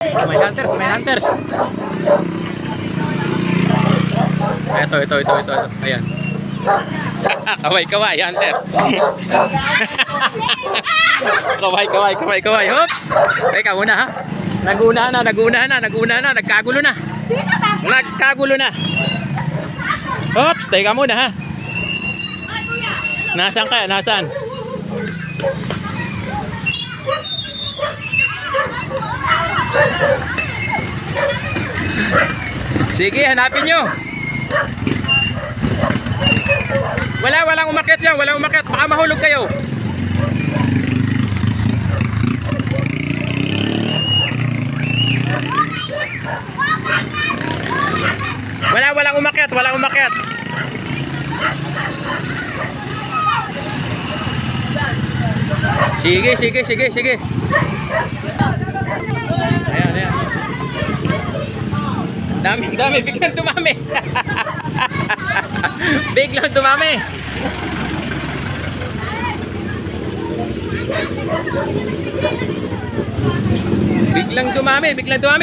May hunters, may hunters. Ito. Ayan. Kaway, hunters. Kaway. Oops. Teka muna ha. Nag-una na. Nagkagulo na. Oops, teka muna ha. Nasaan kaya? Nasaan? Sige, hanapin nyo. Walang umakyat yan. Baka mahulog kayo. Walang umakyat. Sige. Ayan. Dami, biglang dumami. Biglang dumami.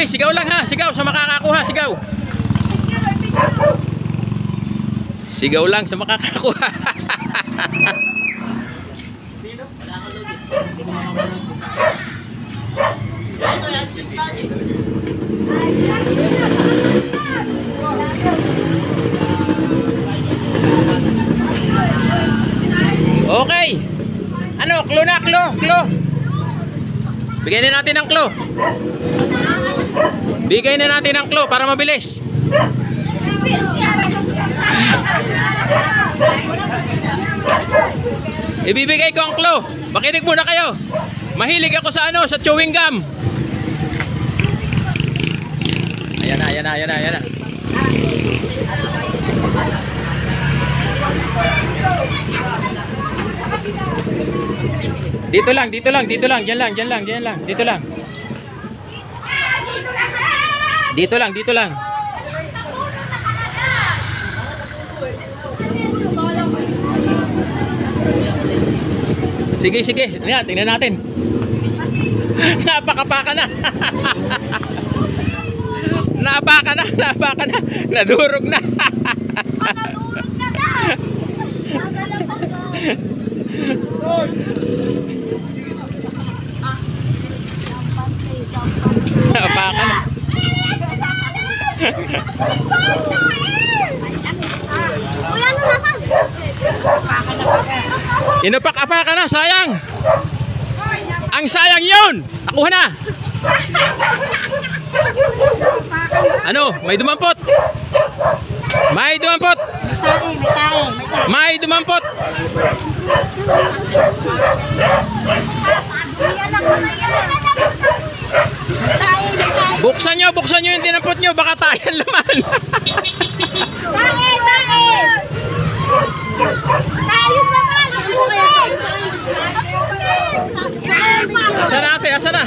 Sigaw lang ha. Sigaw sa makakakuha. Sigaw lang sa makakakuha. Okay. Ano, clue na. Bigyan na natin ng clue para mabilis. Ibibigay ko ang clue. Makinig muna kayo. Mahilig ako sa chewing gum. Ayan na. Dito lang. Dito lang. Sige. Ayan, tingnan natin. Napakapaka na. Nadurog na. Napaka na. Kuya, ano nasan? Inapak-apaka na, sayang. Ang sayang yun. Nakuha na. Ano? May dumampot. May dumampot. Buksan nyo yung dinampot nyo. Baka tayan laman. Asan na?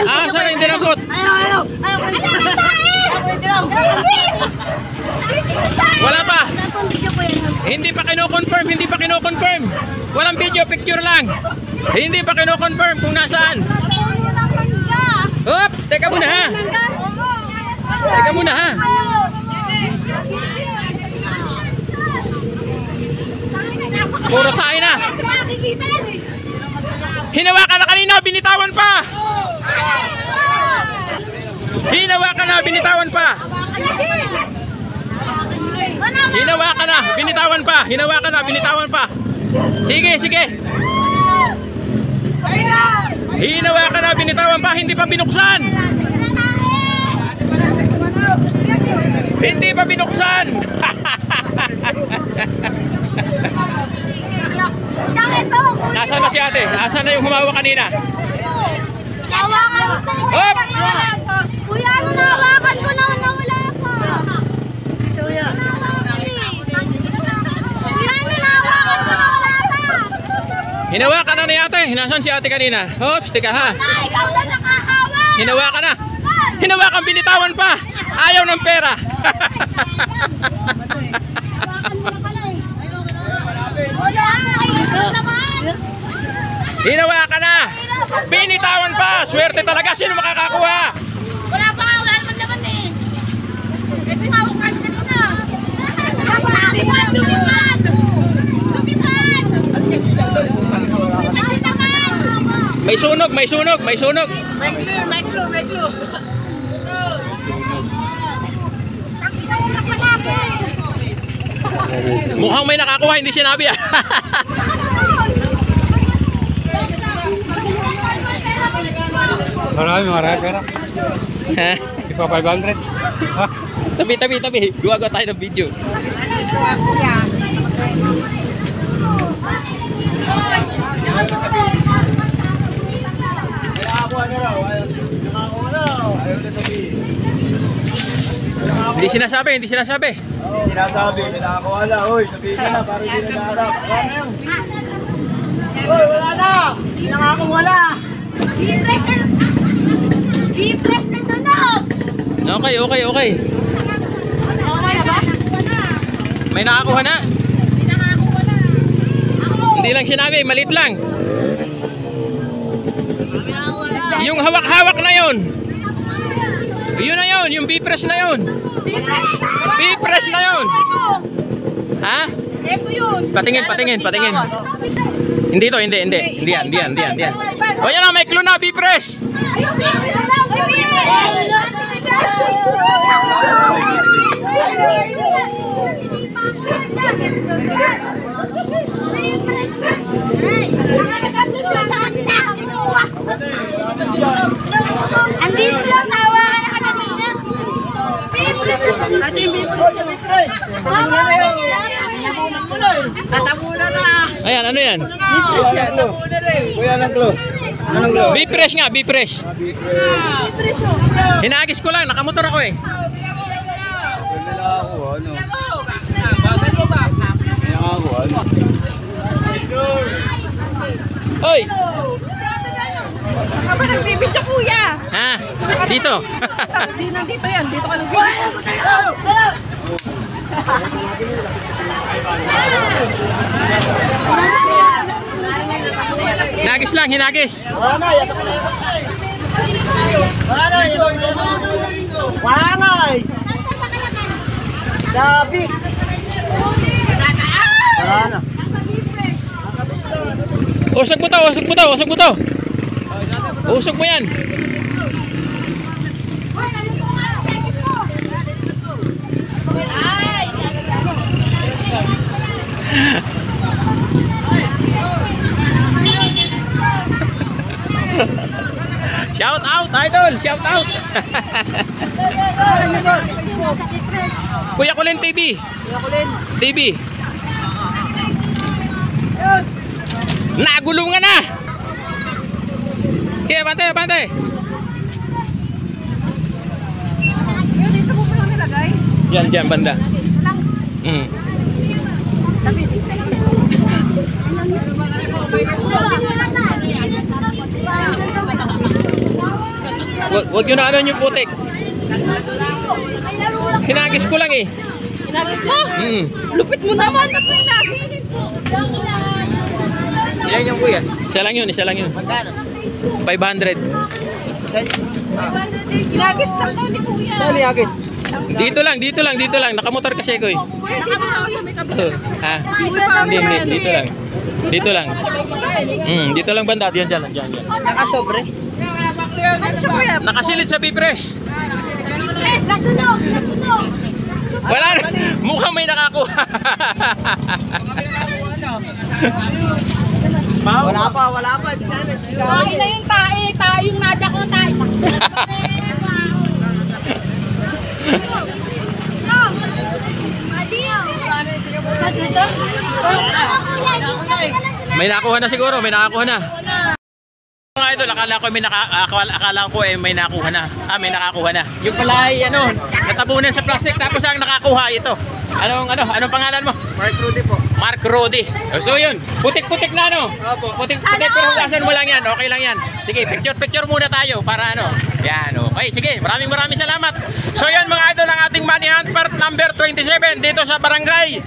Asan na yung dinampot? Wala pa. Hindi pa kino-confirm. Walang video, picture lang. Hindi pa kino-confirm kung nasaan. Hop, teka muna ha. Puro tayo na. Hinawakan na kanina, binitawan pa. Hinawakan na, binitawan pa. Sige. Hinawakan na, binitawan pa, hindi pa binuksan. Nasaan na si ate? Nasaan na yung humawa kanina? Hop! Kuya, ano nahawakan ko na nawala pa? Kuya, ano nahawakan ko nawala pa? Hinawakan na ni ate. Nasaan si ate kanina? Hops, tika ha. Ikaw na nakahawak. Hinawakan na. Hinawakan, binitawan pa. Ayaw ng pera. Hinawakan na. Binitawan pa. Swerte talaga. Sino makakakuha? May sunog, may sunog, may sunog. May clue. Mukhang may nakakuha, hindi sinabi ah. Marami pera. Ipa 500. Ha? Tabi. Gawa tayo ng video. Hindi sinasabi. Hindi sinasabi, may nakakuha na. Uy, sabihin nyo na, para hindi na naharap. Wala na yun. Uy, wala na! Hindi nakakuha na! Bipres na tunog! Okay. Okay na ba? May nakakuha na. Hindi lang sinabi, malit lang. Yung hawak-hawak na yun. Yun na yun, yung bipres na yun. Bipres na yun. Ha? Ito yun. Patingin. Hindi to, hindi yan. O yan na, may clue na, bipres. Andito lang, hawakan na kanina. Ate yung bipres. Tatamuna na. Ayan, ano yan? Tatamuna rin. Kuya, anong clue? Anong clue? Bipres nga, bipres. Hinagis ko lang, nakamotor ako eh. Hindi nakakuha, ano? Babal mo ba? Hindi nakakuha, ano? Hoy! Aba, nagbibidyo kuya. Ha? Dito. Hindi nandito yan. Dito ka nandito. Hinagis lang, hinagis. Wangay! Sabi! Wala na. Usog mo to. Usog mo yan. Shout out, idol! Shout out! Kuya Kulin TV. TV. Nagulungan na! Okay, bante! Dito mo pa nilagay. Diyan, banda. Wag yun na ano yung putik. Hinagis ko lang eh. Hinagis mo? Lupit mo naman. Ba't mo hinagis? Ilan yung kuya? Isa lang yun. Magkano? 500. Hinagis lang daw ni kuya. Saan niyagis? Dito lang. Nakamotor kasi ko eh. Ha? Hindi, dito lang. Dito lang banda. Diyan. Nakasobre? Nakasilid sa bipres. Nasunog! Wala na. Mukhang may nakakuha. Wala pa. Tayo na yung tae. Tayo yung nadya ko. Tayo. May nakuha na siguro, may nakakuha na. Mga idol, akala ko may nakuha na. May nakakuha na. Yung pala ay natabunan sa plastic tapos ang nakakuha ito. Anong pangalan mo? Mark Rudy po. Mark Rudy. So yun, putik-putik na Opo. Putik-putik pero hugasan mo lang yan, okay lang yan. Sige, picture muna tayo para Yan, okay, sige. Maraming salamat. So yun mga idol, ang ating money hunt part number 27 dito sa barangay.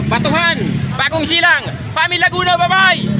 Batuhan, Bagong Silang, Pami Laguna, bye-bye!